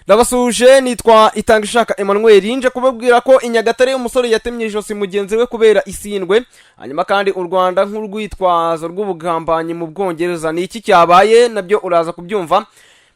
Ndabasuje nitwa Itangishaka Emmanuel nje kubabwira ko inyagatare umusore yatemye ijosi mugenzi we kubera isindwe. Hanyuma kandi Urwanda nk'urwitwazo rw'ubugambanyi mu Bwongereza ni iki cyabaye nabyo uraza kubyumva.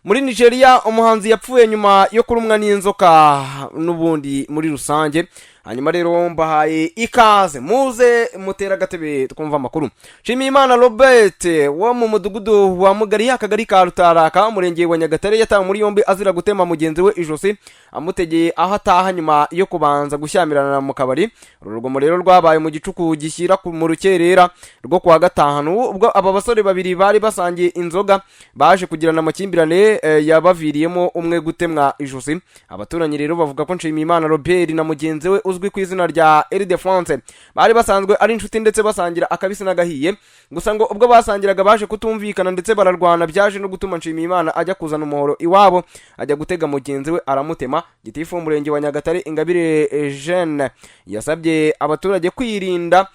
Muri Nigeria umuhanzi yapfuye nyuma yo kurumwa n'inzoka n'ubundi muri rusange. Hanyuma rero mbahaye ikaze muze mutera gatebe twumva makuru. Nshimiyimana Robert wo mu mudugudu wa Mugari akagari ka Rutaraka umurenge wa Nyagatare yatawe muri yombi azira gutema mugenzi we ijosi amutegeye aho ataha nyuma yo kubanza gushyamirana mu kabari. Urugomo rero rwabaye mu gicuku gishyira mu rukerera rwo kwa gatanu ubwo aba basore babiri bari basangiye inzoga baje kugirana amakimbirane yabaviriyemo umwe gutemwa ijosi. Abaturanyi rero bavuga ko Nshimiyimana Robert na mugenzi we uzwi ku izina rya de France bari basanzwe ari inshuti ndetse basangira akabisi n'agahiye. Gusa ngo ubwo basangiraga baje kutumvikana ndetse bararwana byaje no gutuma Nshimiyimana ajya kuzana umuhoro iwabo ajya gutega mugenzi we aramutema. Gitifu umurenge wa Nyagatare Ingabire Jeanne yasabye abaturage kwirinda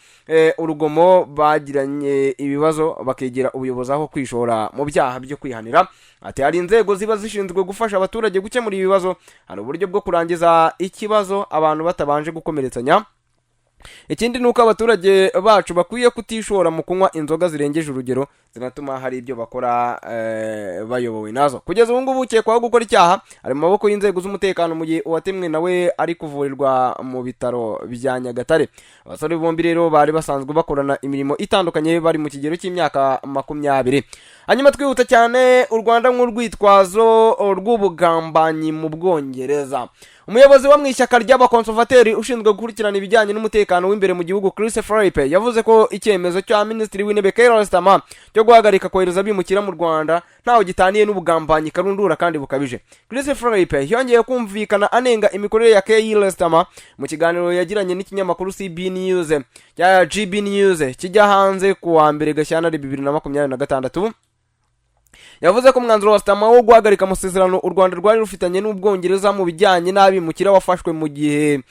urugomo bagiranye ibibazo bakegera ubuyobozi aho kwishora mu byaha byo kwihanira. Ati hari inzego ziba zishinzwe gufasha abaturage gukemura ibibazo, hari uburyo bwo kurangiza ikibazo abantu batabanje gukomeretsanya. Ikindi nuko abaturage bacu bakwiye kutishora mu kunywa inzoga zirengeje urugero zinatuma hari ibyo bakora bayobowe nazo. Kugeza ubu ngubu ukekwaho gukora icyaha ari mu maboko y'inzego z'umutekano mu gihe uwatemwe nawe ari kuvurirwa mu bitaro bya Nyagatare. Abasore bombi rero bari basanzwe bakorana imirimo itandukanye bari mu kigero cy'imyaka 20. Hanyuma twihuta cyane Urwanda nk'urwitwazo rw'ubugambanyi mu Bwongereza. Umuyobozi wa mwishyaka ry'abakonservateri ushinzwe gukurikirana ibijyanye n'umutekano w'imbere mu gihugu Chris Philippe yavuze ko icyemezo cya Minisitiri w'Intebe Keir Starmer cyo guhagarika kohereza abimukira mu Rwanda ntaho gitaniye n'ubugambanyi karundura kandi bukabije. Chris Philippe yongeye kumvikana anenga imikorere ya Keir Starmer mu kiganiro yagiranye n'ikinyamakuru GB News kijya hanze ku wa mbere Gashyantare 2026. Yavuze ko umwanzuro wa Starmer wo guhagarika amasezerano u Rwanda rwari rufitanye n'Ubwongereza mu bijyanye n'abimukira wafashwe mu gihe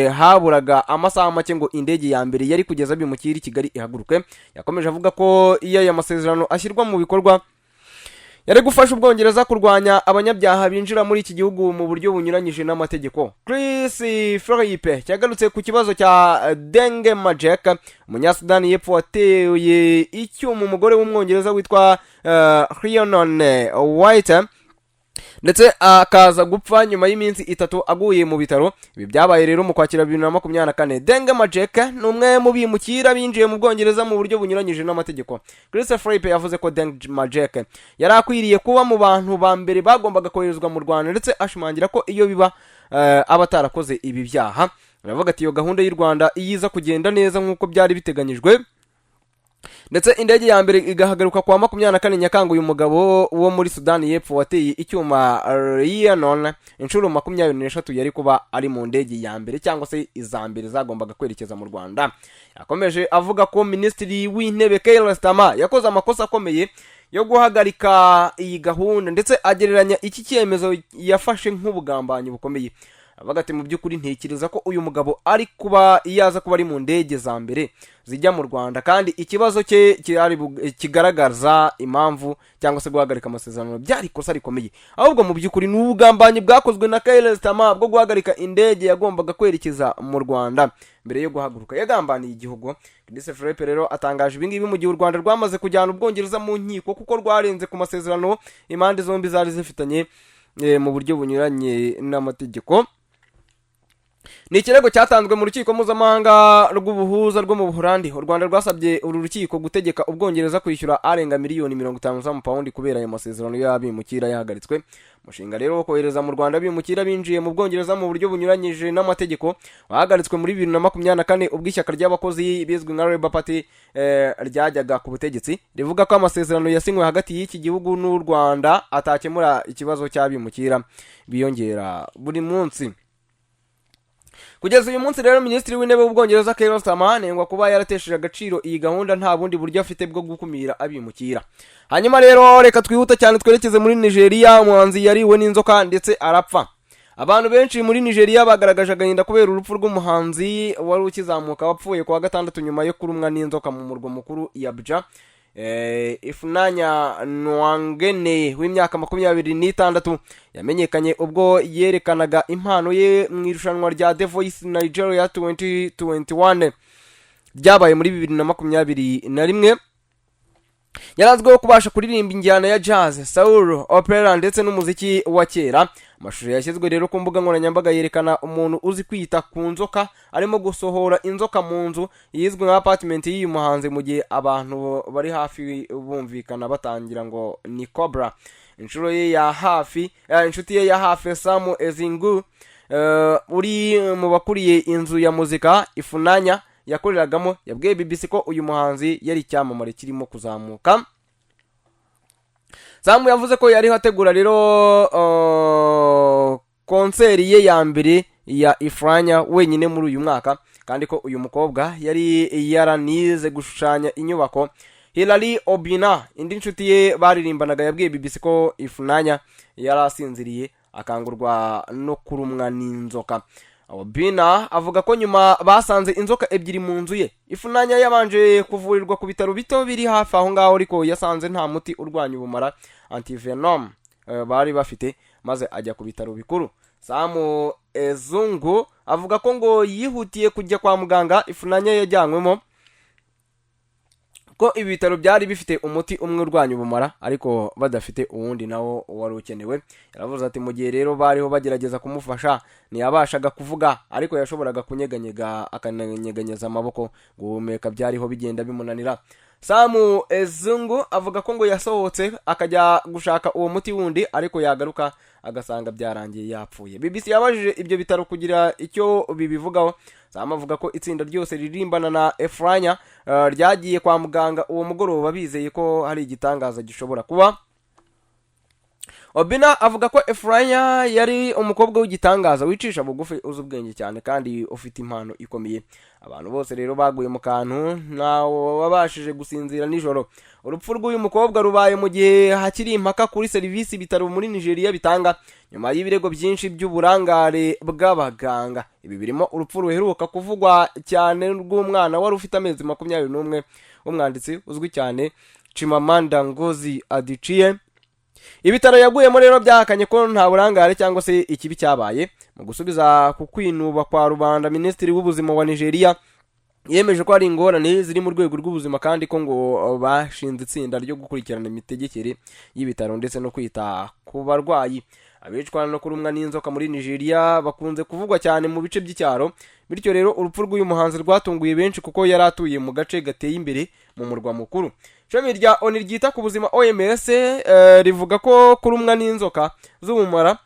haburaga amasaha make ngo indege ya mbere yari kugeza abimukira i Kigali ihaguruke. Yakomeje avuga ko iyo aya masezerano ashyirwa mu bikorwa yari gufasha Ubwongereza kurwanya abanyabyaha binjira muri iki gihugu mu buryo bunyuranyije n'amategeko. Chris Philippe cyagarutse ku kibazo cya Deng Majek umunyasudani y'Epfo wateye icyuma umugore w'umwongereza witwa Rhiannon White ndetse akaza gupfa nyuma y'iminsi 3 aguye mu bitaro. Ibi byabaye rero mu kwakira 2024. Deng Majek ni umwe mu bimukira binjiye mu Bwongereza mu buryo bunyuranyije n'amategeko. Chris Philippe yavuze ko Deng Majek yari akwiriye kuba mu bantu ba mbere bagombaga koherezwa mu Rwanda ndetse ashimangira ko iyo biba abatarakoze ibi byaha. Aravuga ati iyo gahunda y'u Rwanda iyiza kugenda neza nk'uko byari biteganyijwe ndetse indege ya mbere igahagaruka kwa 24 Nyakanga uyu mugabo wo muri Sudani y'Epfo wateye icyuma Rhiannon inshuro 23 yari kuba ari mu ndege ya mbere cyangwa se izambere zagombaga kwerekeza mu Rwanda. Yakomeje avuga ko Minisitiri w'Intebe Keir Starmer yakoze amakosa akomeye yo guhagarika iyi gahunda ndetse agereranya iki cyemezo yafashe nk'ubugambanyi bukomeye. Avuga ati mu by'ukuri ntekereza ko uyu mugabo ari kuba yaza kuba ari mu ndege za mbere zijya mu Rwanda kandi ikibazo cye kigaragaza impamvu cyangwa se guhagarika amasezerano byari kosa rikomeye. Ahubwo mu by'ukuri n'ubugambanyi bwakozwe na Keir Starmer bwo guhagarika indege yagombaga kwerekeza mu Rwanda mbere yo guhaguruka yagambaniye igihugu. Chris Philippe rero atangaje ibingibi mu gihe u Rwanda rwamaze kujyana Ubwongereza mu nkiko kuko rwarenze ku masezerano impande zombi zari zifitanye mu buryo bunyuranye n'amategeko. Ni ikirego cyatanzwe mu rukiko mpuzamahanga rw'ubuhuza rwo mu Buholandi. U Rwanda rwasabye uru rukiko gutegeka Ubwongereza kwishyura arenga miliyoni 50 z'amapawundi kubera ayo masezerano y'abimukira yahagaritswe. Umushinga rero wo kohereza mu Rwanda abimukira binjiye mu Bwongereza mu buryo bunyuranyije n'amategeko wahagaritswe muri 2024 ubwo ishyaka ry'abakozi bizwi nka Labour Party ryajyaga ku butegetsi rivuga ko amasezerano yasinywe hagati y'iki gihugu n'u Rwanda atakemura ikibazo cy'abimukira biyongera buri munsi. Kugeza uyu munsi rero Minisitiri w'Intebe w'Ubwongereza Keir Starmer nengwa kuba yaratesheje agaciro iyi gahunda nta bundi buryo afite bwo gukumira abimukira. Hanyuma rero reka twihuta cyane twerekeze muri Nigeria. Umuhanzi yariwe n'inzoka ndetse arapfa. Abantu benshi muri Nigeria bagaragaje agahinda kubera urupfu rw'umuhanzi wari ukizamuka wapfuye kwa gatandatu nyuma yo kurumwa n'inzoka mu murwa mukuru Abuja. Ifunanya Nwangene w'imyaka 26 yamenyekanye ubwo yerekanaga impano ye mu irushanwa rya The Voice Nigeria 2021 ryabaye muri 2021. Yarazwiho kubasha kuririmba injyana ya jazz, soul, opera ndetse n'umuziki wa kera. Amashusho yashyizwe rero ku mbuga nkoranyambaga yerekana umuntu uzi kwita ku nzoka arimo gusohora inzoka mu nzu yizwe nka apartment y'uyu muhanzi, mu gihe abantu bari hafi bumvikana batangira ngo ni Cobra. Inshuti ye ya hafi Samu Ezingu uri mu bakuriye inzu ya muzika Ifunanya yakoreragamo yabwiye BBC ko uyu muhanzi yari icyamamare kirimo kuzamuka. Samu yavuze ko yari hategura rero konseri ye ya mbere ya Ifranya wenyine muri uyu mwaka, kandi ko uyu mukobwa yari yaranize gushushanya inyubako. Hilary Obina, indi nshuti ye baririmbanaga, yabwiye BBC ko Ifunanya yarasinziriye akangurwa no kurumwa n'inzoka. Obina avuga ko nyuma basanze inzoka ebyiri mu nzu ye. Ifunanya yabanje kuvurirwa ku bitaro bito biri hafi aho ngaho, ariko yasanze nta muti urwanya ubumara antivenom bari bafite, maze ajya ku bitaro bikuru. Samu Ezungu avuga ko ngo yihutiye kujya kwa muganga Ifunanya yajyanywemo, ko ibitaro byari bifite umuti umwe urwanya ubumara ariko badafite uwundi nawo wari ukenewe. Yaravuze ati mu gihe rero bariho bagerageza kumufasha ntiyabashaga kuvuga, ariko yashoboraga kunyeganyega akananyeganyeza amaboko, guhumeka byariho bigenda bimunanira. Samu Ezungu avuga ko ngo yasohotse akajya gushaka uwo muti wundi, ariko yagaruka agasanga byarangiye yapfuye. BBC yabajije ibyo bitaro kugira icyo bibivugaho. Samu avuga ko itsinda ryose ririmbana na Ifranya ryagiye kwa muganga uwo mugoroba bizeye ko hari igitangaza gishobora kuba. Obina avuga ko Ifranya yari umukobwa w'igitangaza wicisha bugufi, uzi ubwenge cyane kandi ufite impano ikomeye. Abantu bose rero baguye mu kantu, ntawo wabashije gusinzira nijoro. Urupfu rw'uyu mukobwa rubaye mu gihe hakiri impaka kuri serivisi bitaro muri Nigeria bitanga, nyuma y'ibirego byinshi by'uburangare bw'abaganga. Ibi birimo urupfu ruheruka kuvugwa cyane rw'umwana wari ufite amezi 21 w'umwanditsi uzwi cyane Chimamanda Ngozi Adichie. Ibitaro yaguyemo rero byahakanye ko nta burangare cyangwa se ikibi cyabaye. Mu gusubiza ku kwinuba kwa rubanda, Minisitiri w'ubuzima wa Nigeria yemeje ko hari ingorane ziri mu rwego rw'ubuzima, kandi ko ngo bashinze itsinda ryo gukurikirana imitegekere y'ibitaro ndetse no kwita ku barwayi. Abicwa no kurumwa n'inzoka muri Nigeria bakunze kuvugwa cyane mu bice by'icyaro, bityo rero urupfu rw'uyu muhanzi rwatunguye benshi kuko yari atuye mu gace gateye imbere mu murwa mukuru. Ishami rya ONU ryita ku buzima OMS rivuga ko kurumwa n'inzoka z'ubumara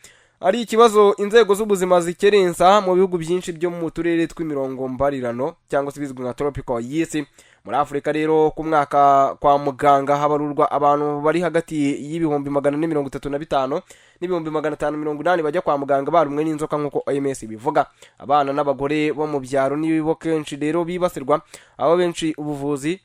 ari ikibazo inzego z'ubuzima zikerensa mu bihugu byinshi byo mu turere tw'imirongo mbarirano cyangwa se bizwi nka tropical y'isi. Muri Afrika rero ku mwaka kwa muganga habarurwa abantu bari hagati y'ibihumbi 435 n'ibihumbi 580 bajya kwa muganga barumwe n'inzoka nk'uko OMS bivuga. Abana n'abagore bo mu byaro nibo kenshi rero bibasirwa, aho benshi ubuvuzi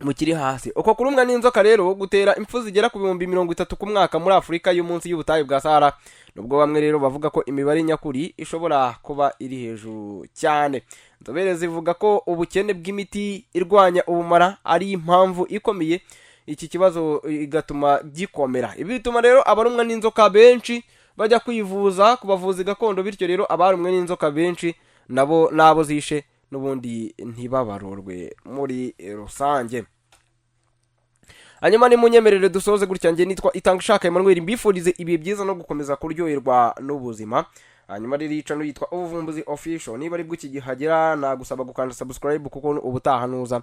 mukiri hasi. Uko kurumwa n'inzoka rero gutera impfu zigera ku 30 ku mwaka muri Afrika yo munsi y'ubutayu bwa Sahara, nubwo bamwe rero bavuga ko imibare nyakuri ishobora kuba iri hejuru cyane. Inzobere zivuga ko ubukene bw'imiti irwanya ubumara ari impamvu ikomeye iki kibazo igatuma gikomera. Ibi bituma rero abarumwa n'inzoka benshi bajya kwivuza ku bavuzi gakondo, bityo rero abarumwe n'inzoka benshi nabo zishe n'ubundi ntibabarurwe muri rusange. Hanyuma ni munyemerere dusoze gutya, nge nitwa Itangishaka Emmanuel, mbifurize ibihe byiza no gukomeza kuryoherwa n'ubuzima. Hanyuma rero icano yitwa Ubuvumbuzi Official, niba ari bwo kigihagera nagusaba gukanda subscribe kuko ubutahanuza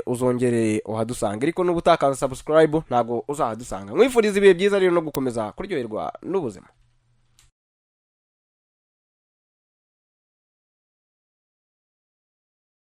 uzongere uhadusanga, ariko n'ubutakanza subscribe ntago uzahadusanga. Mwifurize ibihe byiza rero no gukomeza kuryoherwa n'ubuzima.